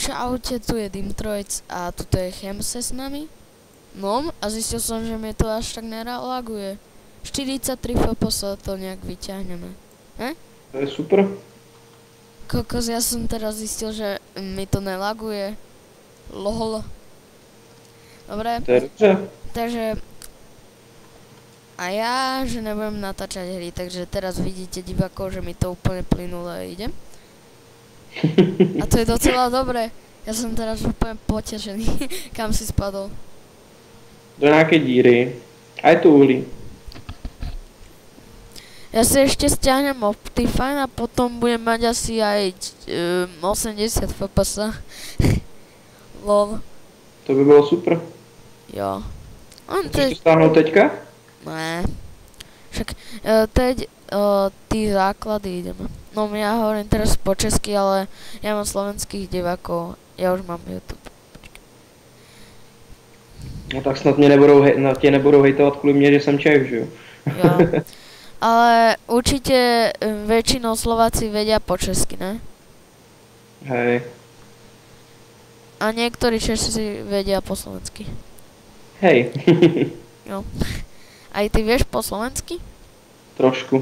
Čaute, tu je Dimtrojc a tuto je Chemse s nami. No a zistil som, že mi to až tak nerelaguje. 43 fps to nejak vyťahneme. To je super. Kokos, ja som teraz zistil, že mi to nelaguje. Lol. Dobre, To je dobře. takže... A ja, že nebudem natáčať hry, takže teraz vidíte divákov, že mi to úplne plynule ide. A to je docela dobré. Ja som teraz úplne potešený, kam si spadol. Do nějaké díry. A je tu uhlí. Ja si ešte stiahnem Optifine a potom budem mať asi aj 80 fps. Lol. To by bylo super. Jo. On Chceš to stáhnout teďka? Ne. Však teď tí základy ideme. No ja hovorím teraz po česky, ale ja mám slovenských divákov. Ja už mám YouTube. No tak snad tě nebudou hejtovat kvůli mě, že jsem Čech, že jo? Jo. Ale určite väčšinou Slováci vedia po česky, ne? Hej. A niektorí Česi vedia po slovensky. Hej. Jo. Aj ty vieš po slovensky? Trošku.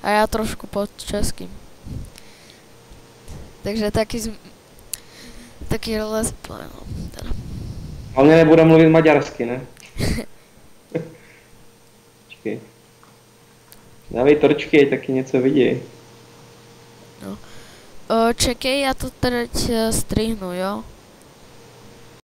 A ja trošku po česky. Takže taký let's play, no. Teda. Hlavně nebude mluvit maďarsky, ne? Počkej. Dávej torčky, ať taky něco vidí. No. Čekej, ja to teď strihnu, jo?